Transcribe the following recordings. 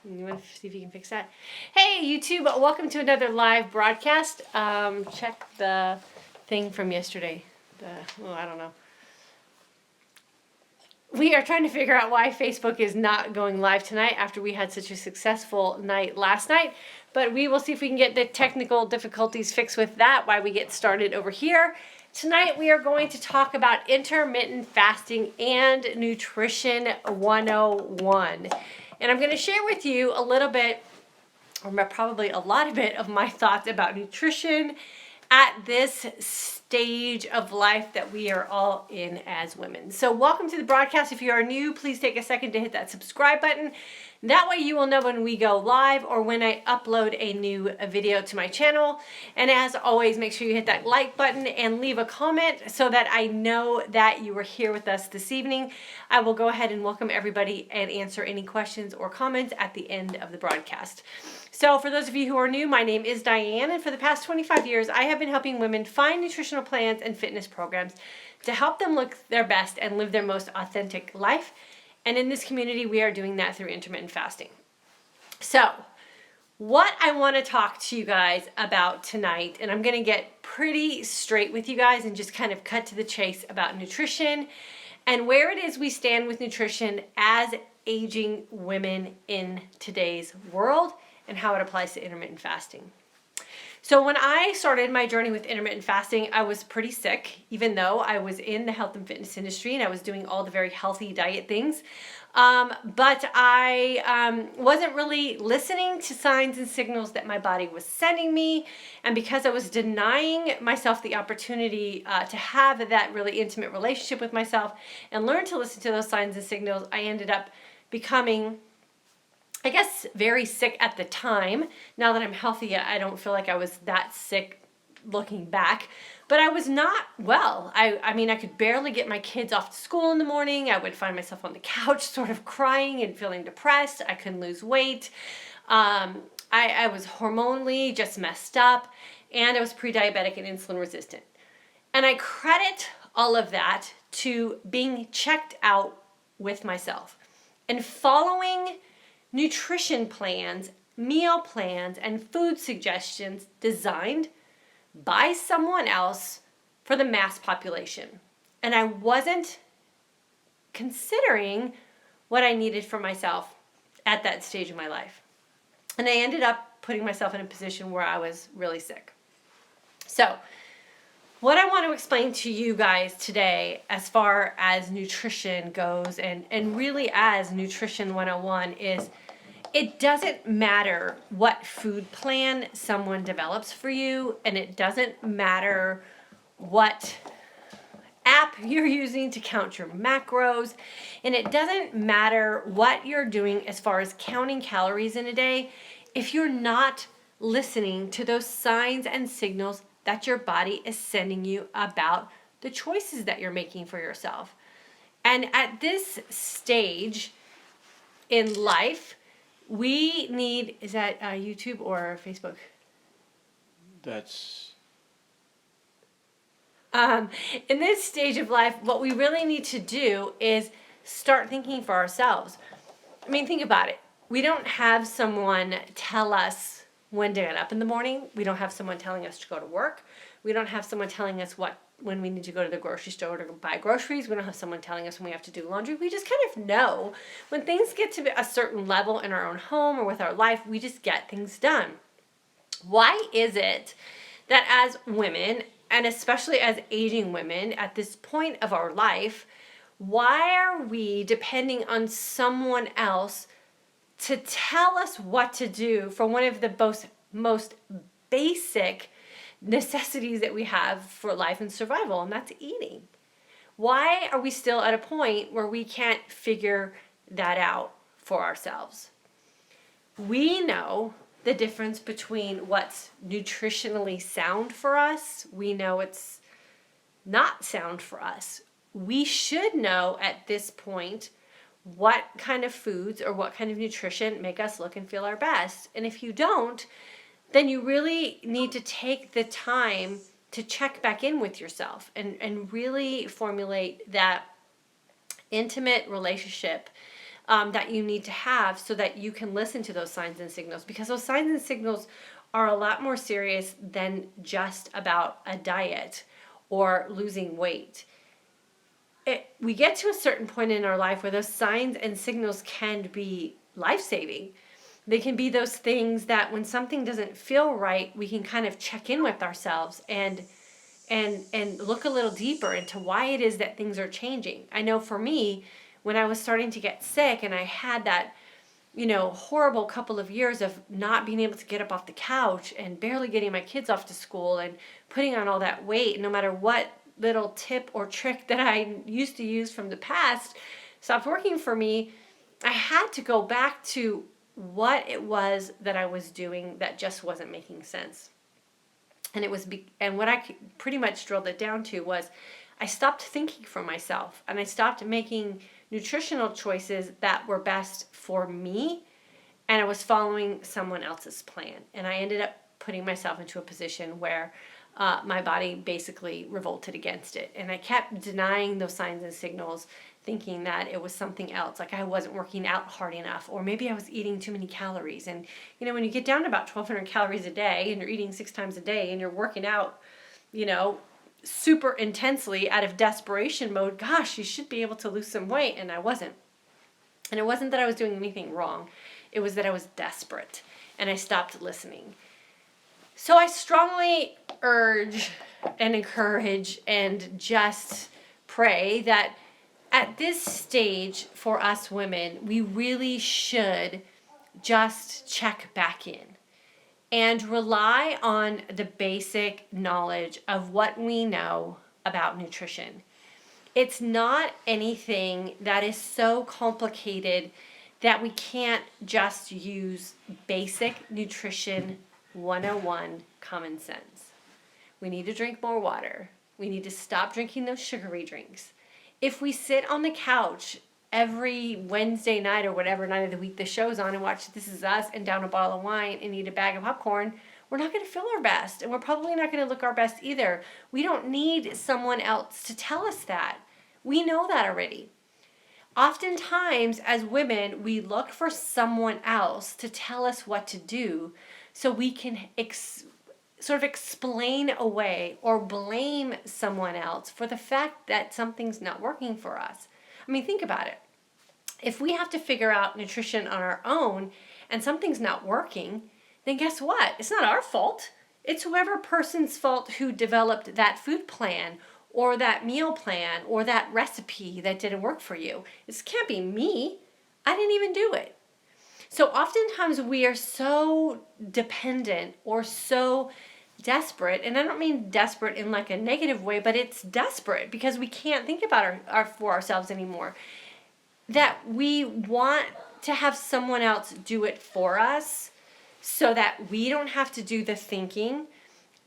You want to see if you can fix that? Hey, YouTube, welcome to another live broadcast. Check the thing from yesterday. I don't know. We are trying to figure out why Facebook is not going live tonight after we had such a successful night last night. But we will see if we can get the technical difficulties fixed with that while we get started over here. Tonight we are going to talk about intermittent fasting and nutrition 101. And I'm going to share with you a little bit, or probably a lot of it, of my thoughts about nutrition at this stage of life that we are all in as women. So welcome to the broadcast. If you are new, please take a second to hit that subscribe button. That way you will know when we go live or when I upload a new video to my channel. And as always, make sure you hit that like button and leave a comment so that I know that you were here with us this evening. I will go ahead and welcome everybody and answer any questions or comments at the end of the broadcast. So for those of you who are new, my name is Diane, and for the past 25 years, I have been helping women find nutritional plans and fitness programs to help them look their best and live their most authentic life. And in this community, we are doing that through intermittent fasting. So what I want to talk to you guys about tonight, and I'm going to get pretty straight with you guys and just kind of cut to the chase about nutrition and where it is we stand with nutrition as aging women in today's world and how it applies to intermittent fasting. So when I started my journey with intermittent fasting, I was pretty sick, even though I was in the health and fitness industry and I was doing all the very healthy diet things. But I wasn't really listening to signs and signals that my body was sending me. And because I was denying myself the opportunity to have that really intimate relationship with myself and learn to listen to those signs and signals, I ended up becoming, I guess, very sick at the time. Now that I'm healthy, I don't feel like I was that sick looking back, but I was not well. I mean, I could barely get my kids off to school in the morning. I would find myself on the couch sort of crying and feeling depressed. I couldn't lose weight. I was hormonally just messed up, and I was pre-diabetic and insulin resistant. And I credit all of that to being checked out with myself and following nutrition plans, meal plans, and food suggestions designed by someone else for the mass population. And I wasn't considering what I needed for myself at that stage of my life. And I ended up putting myself in a position where I was really sick. So what I want to explain to you guys today as far as nutrition goes and really as Nutrition 101 is, it doesn't matter what food plan someone develops for you, and it doesn't matter what app you're using to count your macros, and it doesn't matter what you're doing as far as counting calories in a day if you're not listening to those signs and signals that your body is sending you about the choices that you're making for yourself. And at this stage in life, we need, is that YouTube or Facebook? That's... In this stage of life, what we really need to do is start thinking for ourselves. I mean, think about it. We don't have someone tell us when to get up in the morning. We don't have someone telling us to go to work. We don't have someone telling us when we need to go to the grocery store to buy groceries. We don't have someone telling us when we have to do laundry. We just kind of know when things get to a certain level in our own home or with our life, we just get things done. Why is it that as women, and especially as aging women at this point of our life, why are we depending on someone else to tell us what to do for one of the most basic necessities that we have for life and survival, and that's eating? Why are we still at a point where we can't figure that out for ourselves? We know the difference between what's nutritionally sound for us. We know it's not sound for us. We should know at this point what kind of foods or what kind of nutrition make us look and feel our best. And if you don't, then you really need to take the time to check back in with yourself and really formulate that intimate relationship that you need to have so that you can listen to those signs and signals, because those signs and signals are a lot more serious than just about a diet or losing weight. We get to a certain point in our life where those signs and signals can be life-saving. They can be those things that when something doesn't feel right, we can kind of check in with ourselves and look a little deeper into why it is that things are changing. I know for me, when I was starting to get sick and I had that, horrible couple of years of not being able to get up off the couch and barely getting my kids off to school and putting on all that weight, no matter what little tip or trick that I used to use from the past stopped working for me, I had to go back to what it was that I was doing that just wasn't making sense. And what I pretty much drilled it down to was I stopped thinking for myself and I stopped making nutritional choices that were best for me, and I was following someone else's plan. And I ended up putting myself into a position where my body basically revolted against it. And I kept denying those signs and signals, thinking that it was something else, like I wasn't working out hard enough, or maybe I was eating too many calories. And, when you get down to about 1,200 calories a day and you're eating 6 times a day and you're working out, super intensely out of desperation mode, gosh, you should be able to lose some weight. And I wasn't. And it wasn't that I was doing anything wrong. It was that I was desperate and I stopped listening. So I strongly urge and encourage and just pray that at this stage for us women, we really should just check back in and rely on the basic knowledge of what we know about nutrition. It's not anything that is so complicated that we can't just use basic nutrition 101 common sense. We need to drink more water. We need to stop drinking those sugary drinks. If we sit on the couch every Wednesday night or whatever night of the week the show's on and watch This Is Us and down a bottle of wine and eat a bag of popcorn, we're not going to feel our best, and we're probably not going to look our best either. We don't need someone else to tell us that. We know that already. Oftentimes, as women, we look for someone else to tell us what to do so we can sort of explain away or blame someone else for the fact that something's not working for us. I mean, think about it. If we have to figure out nutrition on our own and something's not working, then guess what? It's not our fault. It's whoever person's fault who developed that food plan or that meal plan or that recipe that didn't work for you. This can't be me. I didn't even do it. So oftentimes we are so dependent or so desperate, and I don't mean desperate in like a negative way, but it's desperate because we can't think about for ourselves anymore, that we want to have someone else do it for us so that we don't have to do the thinking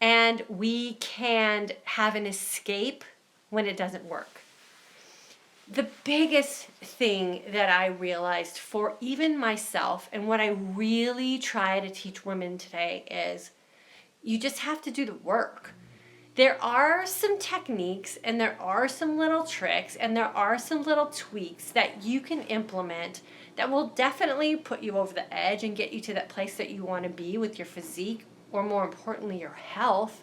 and we can have an escape when it doesn't work. The biggest thing that I realized for even myself, and what I really try to teach women today, is you just have to do the work. There are some techniques and there are some little tricks and there are some little tweaks that you can implement that will definitely put you over the edge and get you to that place that you want to be with your physique, or more importantly, your health.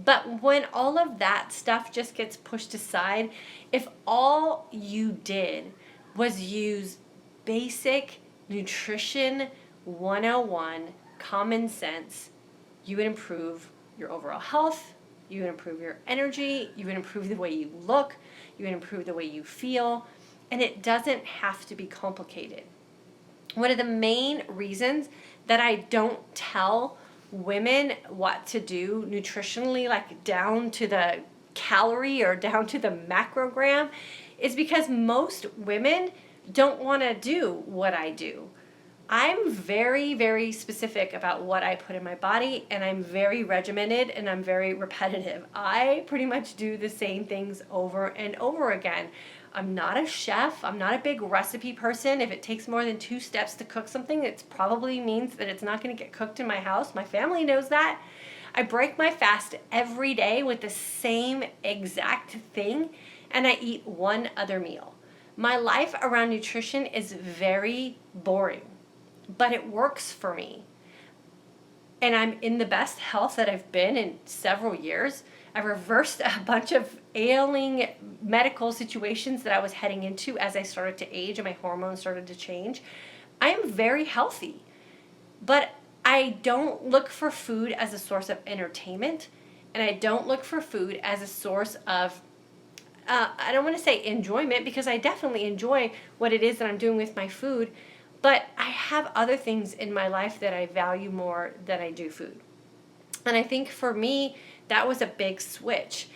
But when all of that stuff just gets pushed aside, if all you did was use basic nutrition 101 common sense, you would improve your overall health, you would improve your energy, you would improve the way you look, you would improve the way you feel, and it doesn't have to be complicated. One of the main reasons that I don't tell women what to do nutritionally, like down to the calorie or down to the macrogram, is because most women don't want to do what I do. I'm very, very specific about what I put in my body, and I'm very regimented and I'm very repetitive. I pretty much do the same things over and over again. I'm not a chef. I'm not a big recipe person. If it takes more than 2 steps to cook something, it probably means that it's not going to get cooked in my house. My family knows that. I break my fast every day with the same exact thing, and I eat one other meal. My life around nutrition is very boring, but it works for me. And I'm in the best health that I've been in several years. I reversed a bunch of ailing medical situations that I was heading into as I started to age and my hormones started to change. I am very healthy, but I don't look for food as a source of entertainment, and I don't look for food as a source of I don't want to say enjoyment, because I definitely enjoy what it is that I'm doing with my food, but I have other things in my life that I value more than I do food. And I think for me, that was a big switch.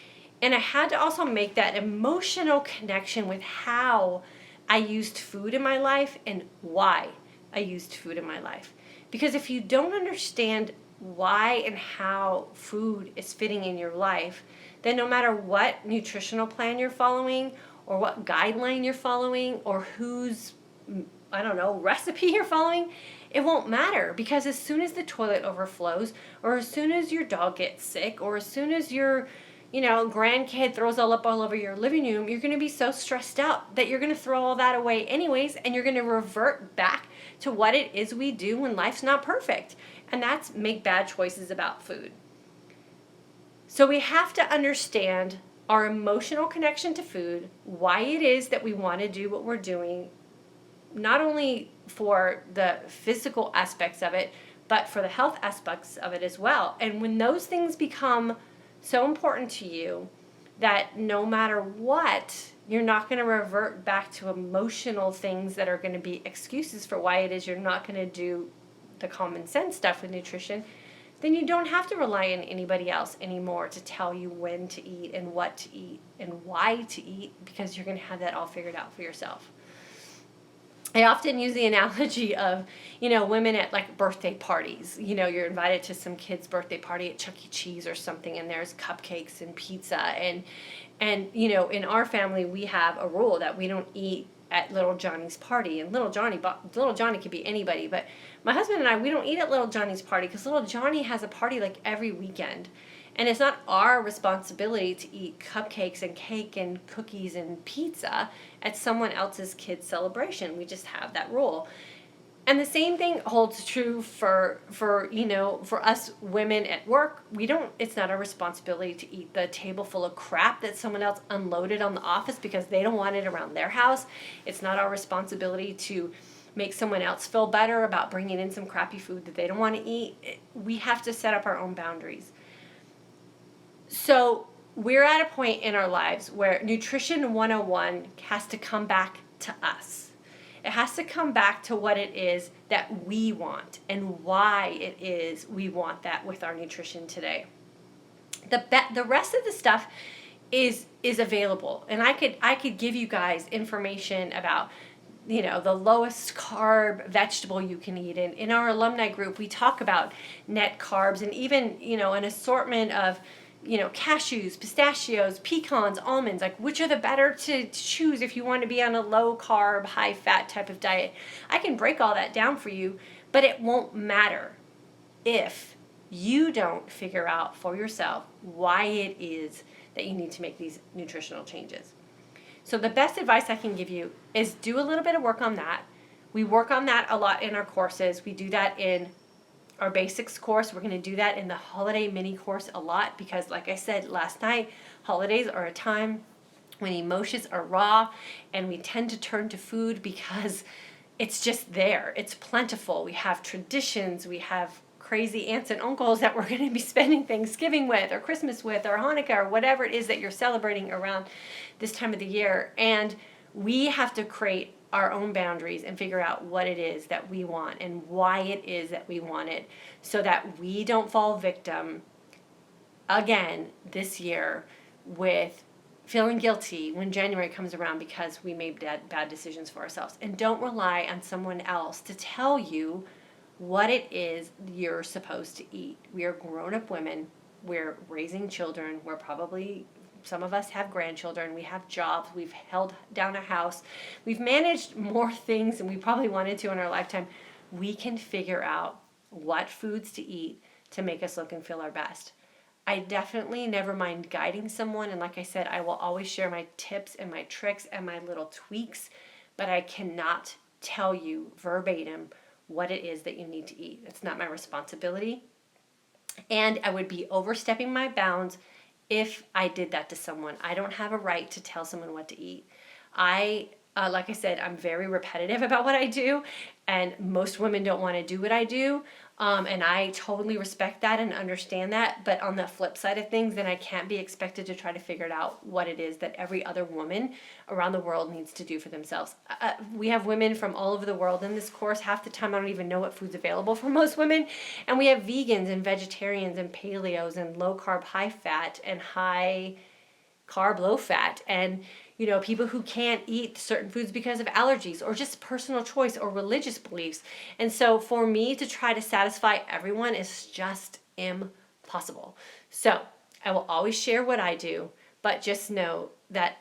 And I had to also make that emotional connection with how I used food in my life and why I used food in my life. Because if you don't understand why and how food is fitting in your life, then no matter what nutritional plan you're following or what guideline you're following or whose, I don't know, recipe you're following, it won't matter. Because as soon as the toilet overflows, or as soon as your dog gets sick, or as soon as your grandkid throws all over your living room, you're going to be so stressed out that you're going to throw all that away anyways, and you're going to revert back to what it is we do when life's not perfect. And that's make bad choices about food. So we have to understand our emotional connection to food, why it is that we want to do what we're doing, not only for the physical aspects of it, but for the health aspects of it as well. And when those things become so important to you that no matter what, you're not going to revert back to emotional things that are going to be excuses for why it is you're not going to do the common sense stuff with nutrition, then you don't have to rely on anybody else anymore to tell you when to eat and what to eat and why to eat, because you're going to have that all figured out for yourself. I often use the analogy of, women at like birthday parties. You're invited to some kid's birthday party at Chuck E. Cheese or something, and there's cupcakes and pizza. And in our family, we have a rule that we don't eat at Little Johnny's party. And Little Johnny could be anybody, but my husband and I, we don't eat at Little Johnny's party because Little Johnny has a party like every weekend. And it's not our responsibility to eat cupcakes and cake and cookies and pizza at someone else's kid's celebration. We just have that rule. And the same thing holds true for us women at work. It's not our responsibility to eat the table full of crap that someone else unloaded on the office because they don't want it around their house. It's not our responsibility to make someone else feel better about bringing in some crappy food that they don't want to eat. We have to set up our own boundaries. So we're at a point in our lives where Nutrition 101 has to come back to us. It has to come back to what it is that we want and why it is we want that with our nutrition today. The rest of the stuff is available, and I could give you guys information about the lowest carb vegetable you can eat. And in our alumni group, we talk about net carbs and even an assortment of cashews, pistachios, pecans, almonds, like which are the better to choose if you want to be on a low carb, high fat type of diet. I can break all that down for you, but it won't matter if you don't figure out for yourself why it is that you need to make these nutritional changes. So the best advice I can give you is do a little bit of work on that. We work on that a lot in our courses. We do that in our basics course. We're going to do that in the holiday mini course a lot because, like I said last night, holidays are a time when emotions are raw and we tend to turn to food because it's just there. It's plentiful. We have traditions. We have crazy aunts and uncles that we're going to be spending Thanksgiving with or Christmas with or Hanukkah or whatever it is that you're celebrating around this time of the year. And we have to create our own boundaries and figure out what it is that we want and why it is that we want it, so that we don't fall victim again this year with feeling guilty when January comes around because we made bad decisions for ourselves. And don't rely on someone else to tell you what it is you're supposed to eat. We are grown-up women. We're raising children. We're probably, some of us have grandchildren. We have jobs. We've held down a house. We've managed more things than we probably wanted to in our lifetime. We can figure out what foods to eat to make us look and feel our best. I definitely never mind guiding someone. And like I said, I will always share my tips and my tricks and my little tweaks, but I cannot tell you verbatim what it is that you need to eat. It's not my responsibility. And I would be overstepping my bounds if I did that to someone. I don't have a right to tell someone what to eat. Like I said, I'm very repetitive about what I do, and most women don't want to do what I do. And I totally respect that and understand that. But on the flip side of things, then I can't be expected to try to figure it out what it is that every other woman around the world needs to do for themselves. We have women from all over the world in this course. Half the time, I don't even know what food's available for most women. And we have vegans and vegetarians and paleos and low carb, high fat and high carb, low fat, and people who can't eat certain foods because of allergies or just personal choice or religious beliefs. And so for me to try to satisfy everyone is just impossible. So I will always share what I do, but just know that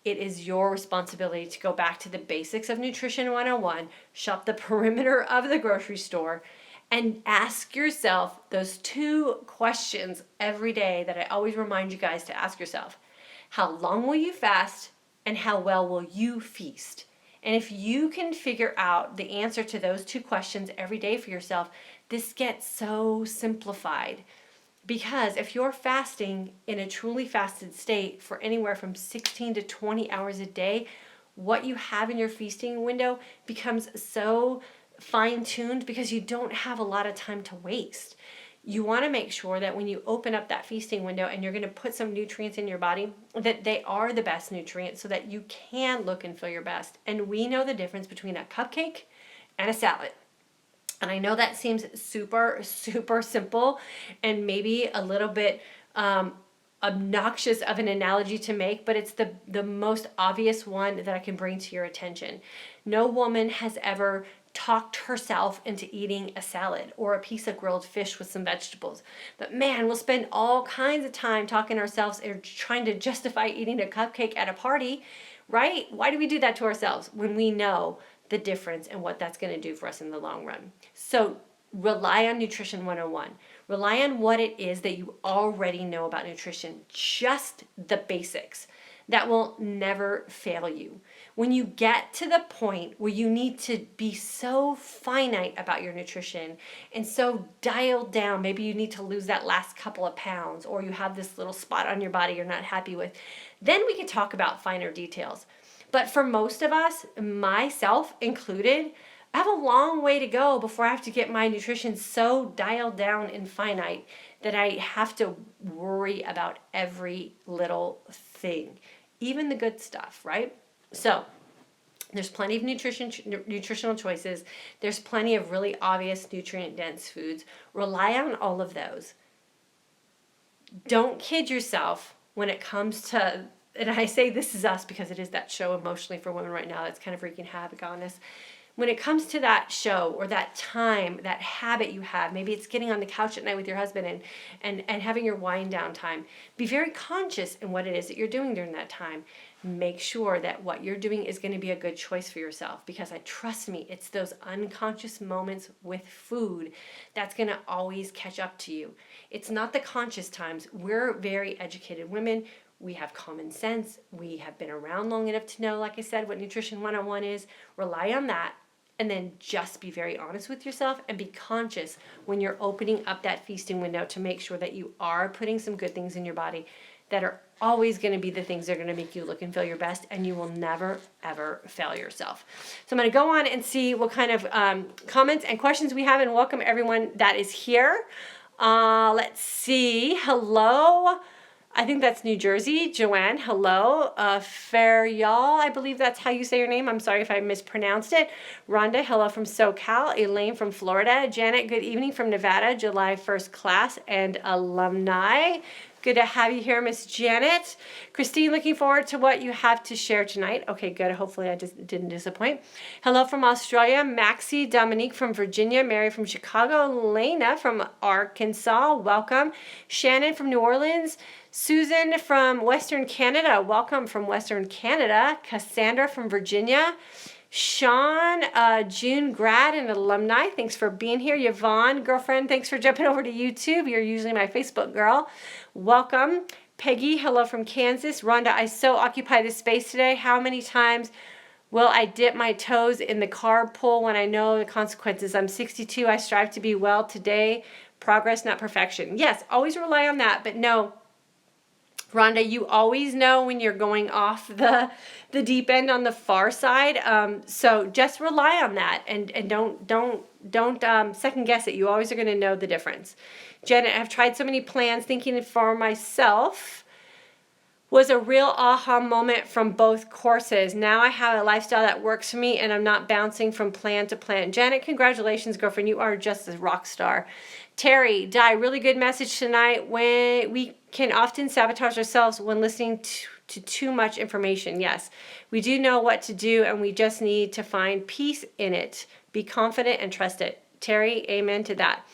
it is your responsibility to go back to the basics of Nutrition 101, shop the perimeter of the grocery store, and ask yourself those 2 questions every day that I always remind you guys to ask yourself. How long will you fast? And how well will you feast? And if you can figure out the answer to those 2 questions every day for yourself, this gets so simplified. Because if you're fasting in a truly fasted state for anywhere from 16 to 20 hours a day, what you have in your feasting window becomes so fine-tuned because you don't have a lot of time to waste. You want to make sure that when you open up that feasting window and you're going to put some nutrients in your body, that they are the best nutrients so that you can look and feel your best. And we know the difference between a cupcake and a salad. And I know that seems super, super simple and maybe a little bit obnoxious of an analogy to make, but it's the most obvious one that I can bring to your attention. No woman has ever talked herself into eating a salad or a piece of grilled fish with some vegetables. But man, we'll spend all kinds of time talking ourselves or trying to justify eating a cupcake at a party, right? Why do we do that to ourselves when we know the difference and what that's going to do for us in the long run? So rely on Nutrition 101. Rely on what it is that you already know about nutrition, just the basics. That will never fail you. When you get to the point where you need to be so finite about your nutrition and so dialed down, maybe you need to lose that last couple of pounds or you have this little spot on your body you're not happy with, then we can talk about finer details. But for most of us, myself included, I have a long way to go before I have to get my nutrition so dialed down and finite that I have to worry about every little thing, even the good stuff, right? So there's plenty of nutritional choices. There's plenty of really obvious nutrient-dense foods. Rely on all of those. Don't kid yourself when it comes to, and I say This Is Us because it is that show Emotionally for Women right now that's kind of wreaking havoc on us. When it comes to that show or that time, that habit you have, maybe it's getting on the couch at night with your husband and having your wind down time, be very conscious in what it is that you're doing during that time. Make sure that what you're doing is going to be a good choice for yourself, because trust me, it's those unconscious moments with food that's going to always catch up to you. It's not the conscious times. We're very educated women. We have common sense. We have been around long enough to know, like I said, what Nutrition 101 is. Rely on that. And then just be very honest with yourself and be conscious when you're opening up that feasting window to make sure that you are putting some good things in your body that are always going to be the things that are going to make you look and feel your best, and you will never, ever fail yourself. So I'm going to go on and see what kind of comments and questions we have, and welcome everyone that is here. Let's see. Hello. I think that's New Jersey. Joanne, hello. Faryal, I believe that's how you say your name. I'm sorry if I mispronounced it. Rhonda, hello from SoCal. Elaine from Florida. Janet, good evening from Nevada. July 1st class and alumni. Good to have you here, Miss Janet. Christine, looking forward to what you have to share tonight. Okay, good. Hopefully I just didn't disappoint. Hello from Australia. Maxie, Dominique from Virginia. Mary from Chicago. Lena from Arkansas. Welcome. Shannon from New Orleans. Susan from Western Canada. Welcome from Western Canada. Cassandra from Virginia. Sean, June grad and alumni, thanks for being here. Yvonne, girlfriend, thanks for jumping over to YouTube. You're usually my Facebook girl. Welcome. Peggy, hello from Kansas. Rhonda, I so occupy this space today. How many times will I dip my toes in the carb pool when I know the consequences? I'm 62. I strive to be well today. Progress, not perfection. Yes, always rely on that, but no, Rhonda, you always know when you're going off the deep end on the far side. So just rely on that and don't second guess it. You always are going to know the difference. Janet, I've tried so many plans thinking for myself. Was a real aha moment from both courses. Now I have a lifestyle that works for me and I'm not bouncing from plan to plan. Janet, congratulations, girlfriend. You are just a rock star. Terry, Di, really good message tonight. When we can often sabotage ourselves when listening to too much information. Yes, we do know what to do and we just need to find peace in it. Be confident and trust it. Terry, amen to that.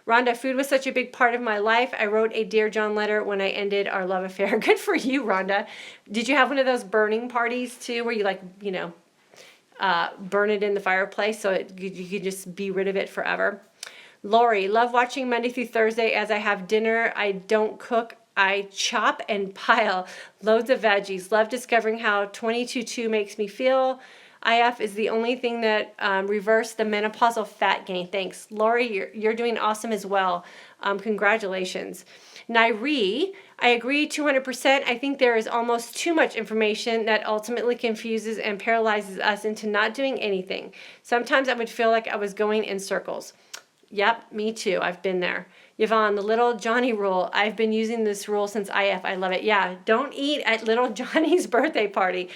Rhonda, food was such a big part of my life. I wrote a Dear John letter when I ended our love affair. Good for you, Rhonda. Did you have one of those burning parties too where you burn it in the fireplace so you could just be rid of it forever? Lori, love watching Monday through Thursday as I have dinner. I don't cook. I chop and pile loads of veggies. Love discovering how 22-2 makes me feel. IF is the only thing that reversed the menopausal fat gain. Thanks. Lori, you're doing awesome as well. Congratulations. Nairi, I agree 200%. I think there is almost too much information that ultimately confuses and paralyzes us into not doing anything. Sometimes I would feel like I was going in circles. Yep, me too. I've been there. Yvonne, the little Johnny rule. I've been using this rule since IF. I love it. Yeah, don't eat at little Johnny's birthday party.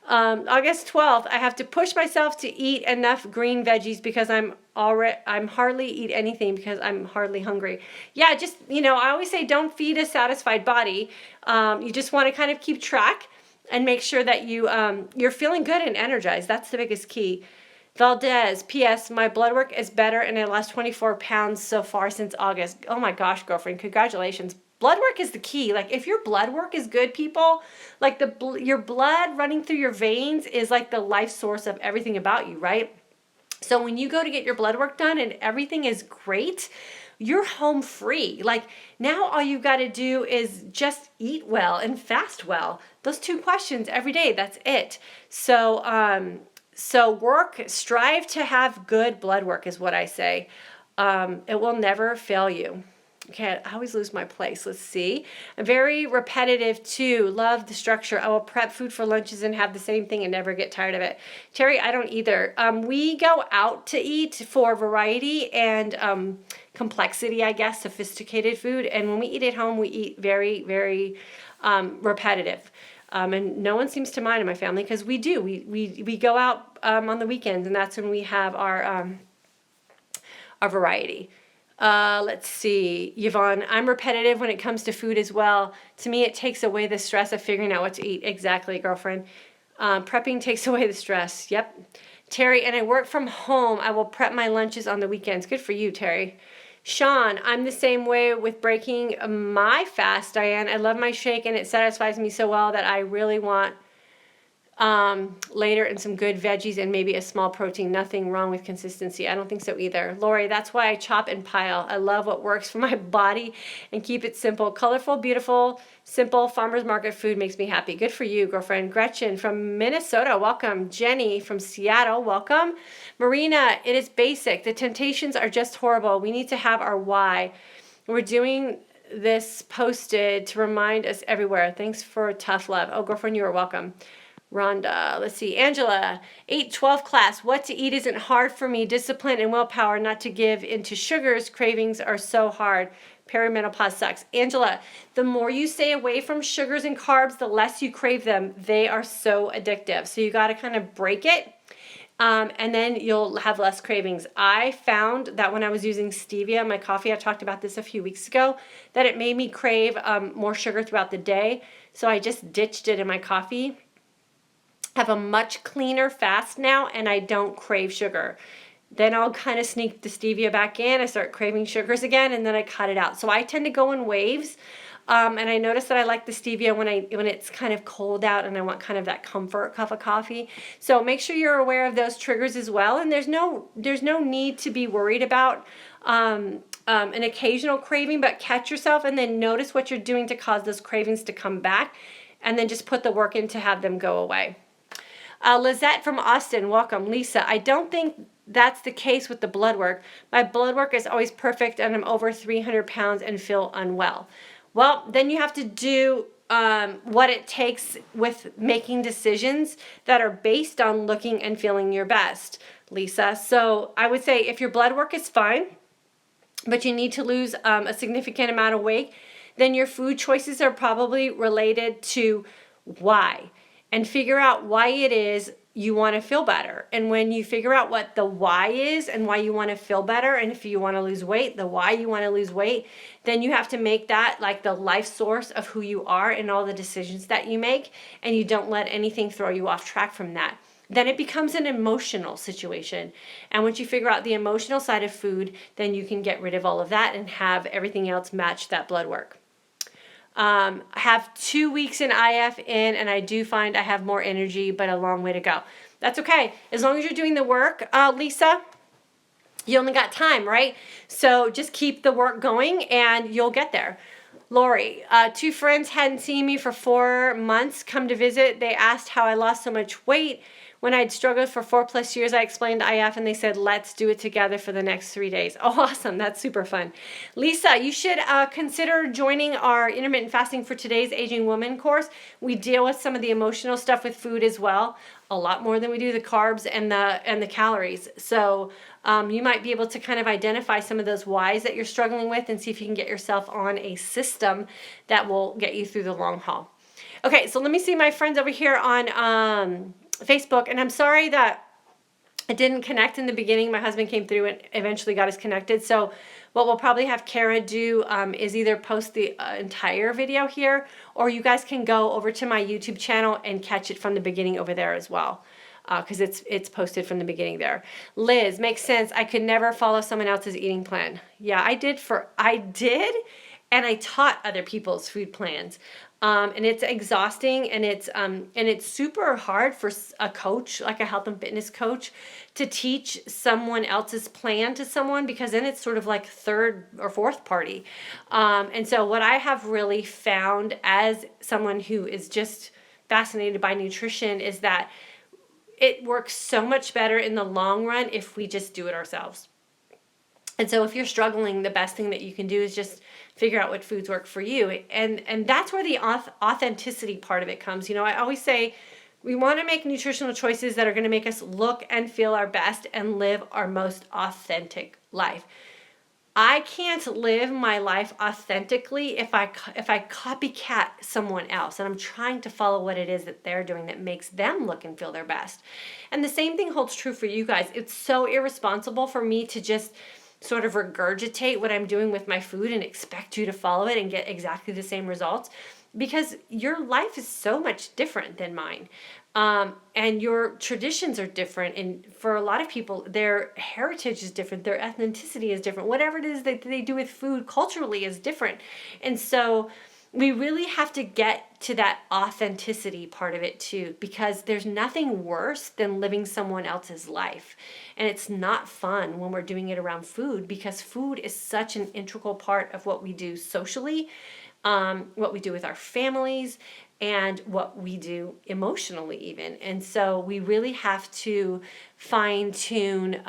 August 12th, I have to push myself to eat enough green veggies because I'm hardly eat anything because I'm hardly hungry. Yeah, just, I always say don't feed a satisfied body. You just want to kind of keep track and make sure that you're feeling good and energized. That's the biggest key. Valdez, P.S. My blood work is better and I lost 24 pounds so far since August. Oh my gosh, girlfriend, congratulations. Blood work is the key. Like if your blood work is good, people, like your blood running through your veins is like the life source of everything about you, right? So when you go to get your blood work done and everything is great, you're home free. Like now all you've got to do is just eat well and fast well. Those 2 questions every day, that's it. So strive to have good blood work is what I say. It will never fail you. Okay, I always lose my place. Let's see. I'm very repetitive too. Love the structure. I will prep food for lunches and have the same thing and never get tired of it. Terry, I don't either. We go out to eat for variety and complexity, I guess, sophisticated food. And when we eat at home, we eat very, very repetitive. And no one seems to mind in my family because we do. We go out on the weekends and that's when we have our variety. Let's see. Yvonne, I'm repetitive when it comes to food as well. To me, it takes away the stress of figuring out what to eat. Exactly, girlfriend. Prepping takes away the stress. Yep. Terry, and I work from home. I will prep my lunches on the weekends. Good for you, Terry. Sean, I'm the same way with breaking my fast, Diane. I love my shake and it satisfies me so well that I really want later and some good veggies and maybe a small protein. Nothing wrong with consistency. I don't think so either. Lori, that's why I chop and pile. I love what works for my body and keep it simple. Colorful, beautiful, simple farmer's market food makes me happy. Good for you, girlfriend. Gretchen from Minnesota, welcome. Jenny from Seattle, welcome. Marina, it is basic. The temptations are just horrible. We need to have our why. We're doing this posted to remind us everywhere. Thanks for tough love. Oh, girlfriend, you are welcome. Rhonda, let's see. Angela, 8-12 class. What to eat isn't hard for me. Discipline and willpower not to give into sugars. Cravings are so hard. Perimenopause sucks. Angela, the more you stay away from sugars and carbs, the less you crave them. They are so addictive. So you got to kind of break it. And then you'll have less cravings. I found that when I was using stevia in my coffee, I talked about this a few weeks ago, that it made me crave more sugar throughout the day. So I just ditched it in my coffee. Have a much cleaner fast now and I don't crave sugar. Then I'll kind of sneak the stevia back in. I start craving sugars again and then I cut it out. So I tend to go in waves. And I notice that I like the stevia when it's kind of cold out and I want kind of that comfort cup of coffee. So make sure you're aware of those triggers as well. And there's no need to be worried about an occasional craving, but catch yourself and then notice what you're doing to cause those cravings to come back, and then just put the work in to have them go away. Lizette from Austin, welcome. Lisa, I don't think that's the case with the blood work. My blood work is always perfect and I'm over 300 pounds and feel unwell. Well, then you have to do what it takes with making decisions that are based on looking and feeling your best, Lisa. So I would say if your blood work is fine, but you need to lose a significant amount of weight, then your food choices are probably related to why. And figure out why it is you want to feel better. And when you figure out what the why is and why you want to feel better, and if you want to lose weight, the why you want to lose weight, then you have to make that like the life source of who you are and all the decisions that you make, and you don't let anything throw you off track from that. Then it becomes an emotional situation. And once you figure out the emotional side of food, then you can get rid of all of that and have everything else match that blood work. I have 2 weeks in IF in, and I do find I have more energy, but a long way to go. That's okay. As long as you're doing the work, Lisa, you only got time, right? So just keep the work going and you'll get there. Lori, 2 friends hadn't seen me for 4 months, come to visit. They asked how I lost so much weight. When I'd struggled for 4+ years, I explained IF and they said, let's do it together for the next 3 days. Oh, awesome. That's super fun. Lisa, you should consider joining our intermittent fasting for today's aging woman course. We deal with some of the emotional stuff with food as well, a lot more than we do the carbs and the calories. So you might be able to kind of identify some of those whys that you're struggling with and see if you can get yourself on a system that will get you through the long haul. Okay, so let me see my friends over here on Facebook, and I'm sorry that it didn't connect in the beginning. My husband came through and eventually got us connected. So what we'll probably have Kara do is either post the entire video here, or you guys can go over to my YouTube channel and catch it from the beginning over there as well, because it's posted from the beginning there. Liz, makes sense. I could never follow someone else's eating plan. Yeah, I did, and I taught other people's food plans. And it's exhausting, and it's super hard for a coach, like a health and fitness coach, to teach someone else's plan to someone, because then it's sort of like third or fourth party. And so what I have really found as someone who is just fascinated by nutrition is that it works so much better in the long run if we just do it ourselves. And so if you're struggling, the best thing that you can do is just figure out what foods work for you. And that's where the authenticity part of it comes. You know, I always say we want to make nutritional choices that are going to make us look and feel our best and live our most authentic life. I can't live my life authentically if I copycat someone else and I'm trying to follow what it is that they're doing that makes them look and feel their best. And the same thing holds true for you guys. It's so irresponsible for me to just sort of regurgitate what I'm doing with my food and expect you to follow it and get exactly the same results, because your life is so much different than mine. And your traditions are different. And for a lot of people, their heritage is different. Their ethnicity is different. Whatever it is that they do with food culturally is different. And so we really have to get to that authenticity part of it too, because there's nothing worse than living someone else's life. And it's not fun when we're doing it around food, because food is such an integral part of what we do socially, what we do with our families, and what we do emotionally even. And so we really have to fine tune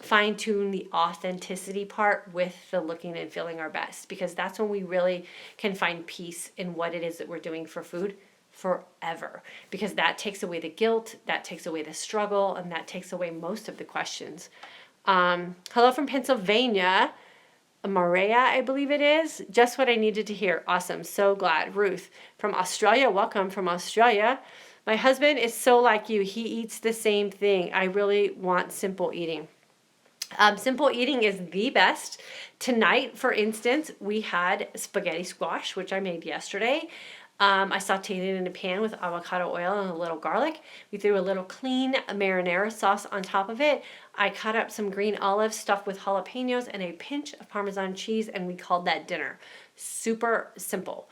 the authenticity part with the looking and feeling our best, because that's when we really can find peace in what it is that we're doing for food forever, because that takes away the guilt, that takes away the struggle, and that takes away most of the questions. Hello from Pennsylvania. Maria, I believe it is. Just what I needed to hear. Awesome. So glad. Ruth from Australia. Welcome from Australia. My husband is so like you. He eats the same thing. I really want simple eating. Simple eating is the best. Tonight, for instance, we had spaghetti squash, which I made yesterday. I sauteed it in a pan with avocado oil and a little garlic. We threw a little clean marinara sauce on top of it. I cut up some green olives stuffed with jalapenos and a pinch of Parmesan cheese, and we called that dinner. Super simple.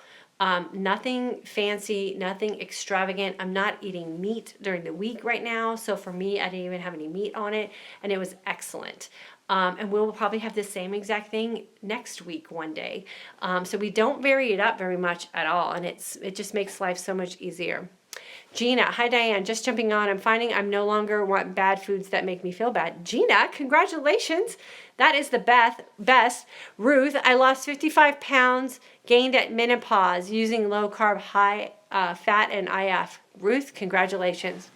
Nothing fancy, nothing extravagant. I'm not eating meat during the week right now. So for me, I didn't even have any meat on it, and it was excellent. And we'll probably have the same exact thing next week one day. So we don't vary it up very much at all, and it just makes life so much easier. Gina, hi Diane, just jumping on. I'm finding I'm no longer want bad foods that make me feel bad. Gina, congratulations. That is the best. Ruth, I lost 55 pounds, gained at menopause using low carb, high fat and IF. Ruth, congratulations.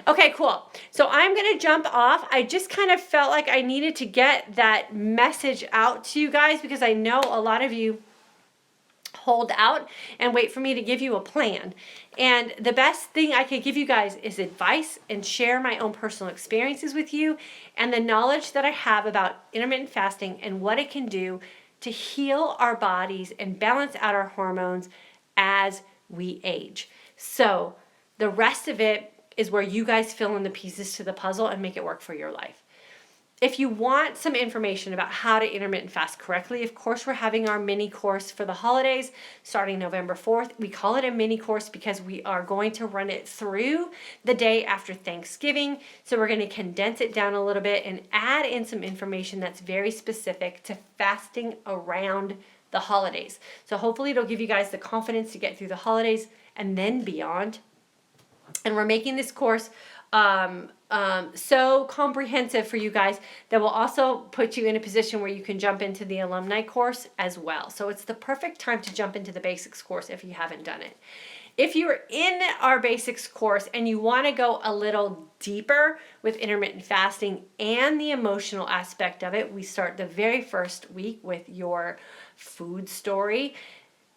Okay, cool. So I'm going to jump off. I just kind of felt like I needed to get that message out to you guys because I know a lot of you hold out and wait for me to give you a plan. And the best thing I could give you guys is advice and share my own personal experiences with you and the knowledge that I have about intermittent fasting and what it can do to heal our bodies and balance out our hormones as we age. So the rest of it is where you guys fill in the pieces to the puzzle and make it work for your life. If you want some information about how to intermittent fast correctly, of course, we're having our mini course for the holidays starting November 4th. We call it a mini course because we are going to run it through the day after Thanksgiving. So we're going to condense it down a little bit and add in some information that's very specific to fasting around the holidays. So hopefully it'll give you guys the confidence to get through the holidays and then beyond. And we're making this course so comprehensive for you guys that will also put you in a position where you can jump into the alumni course as well. So it's the perfect time to jump into the basics course if you haven't done it. If you're in our basics course and you want to go a little deeper with intermittent fasting and the emotional aspect of it, we start the very first week with your food story.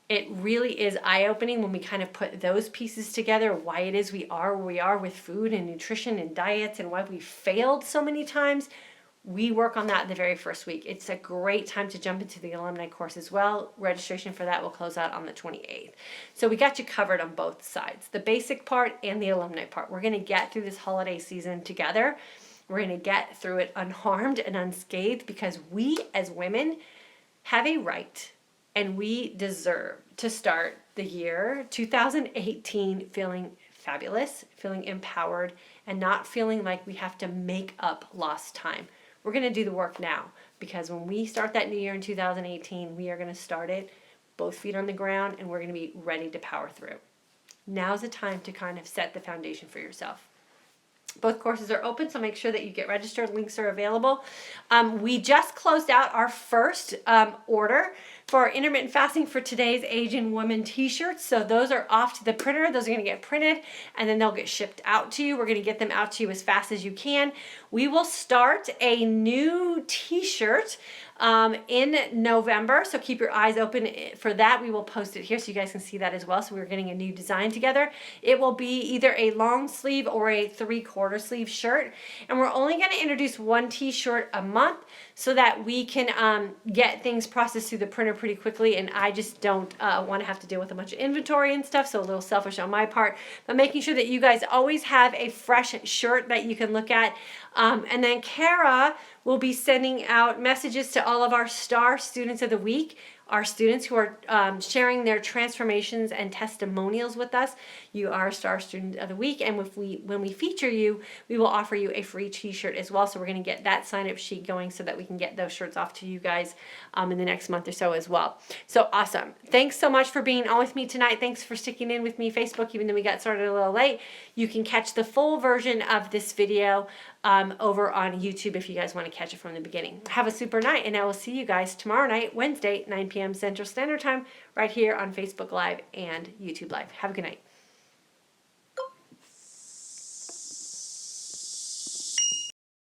It really is eye-opening when we kind of put those pieces together, why it is we are where we are with food and nutrition and diets and why we failed so many times. We work on that in the very first week. It's a great time to jump into the alumni course as well. Registration for that will close out on the 28th. So we got you covered on both sides, the basic part and the alumni part. We're going to get through this holiday season together. We're going to get through it unharmed and unscathed because we as women have a right and we deserve to start the year 2018 feeling fabulous, feeling empowered, and not feeling like we have to make up lost time. We're going to do the work now because when we start that new year in 2018, we are going to start it both feet on the ground and we're going to be ready to power through. Now's the time to kind of set the foundation for yourself. Both courses are open, so make sure that you get registered. Links are available. We just closed out our first order for our intermittent fasting for today's Asian woman t-shirts. So those are off to the printer. Those are going to get printed and then they'll get shipped out to you. We're going to get them out to you as fast as you can. We will start a new t-shirt in November, so keep your eyes open for that. We will post it here so you guys can see that as well. So we're getting a new design together. It will be either a long sleeve or a 3/4 sleeve shirt, and we're only going to introduce one t-shirt a month so that we can get things processed through the printer pretty quickly, and I just don't want to have to deal with a bunch of inventory and stuff, so a little selfish on my part, but making sure that you guys always have a fresh shirt that you can look at. And then Kara will be sending out messages to all of our star students of the week, our students who are sharing their transformations and testimonials with us. You are a star student of the week, and when we feature you, we will offer you a free t-shirt as well. So we're going to get that sign-up sheet going so that we can get those shirts off to you guys in the next month or so as well. So awesome. Thanks so much for being on with me tonight. Thanks for sticking in with me, Facebook, even though we got started a little late. You can catch the full version of this video over on YouTube if you guys want to catch it from the beginning. Have a super night, and I will see you guys tomorrow night, Wednesday, 9 p.m. Central Standard Time, right here on Facebook Live and YouTube Live. Have a good night.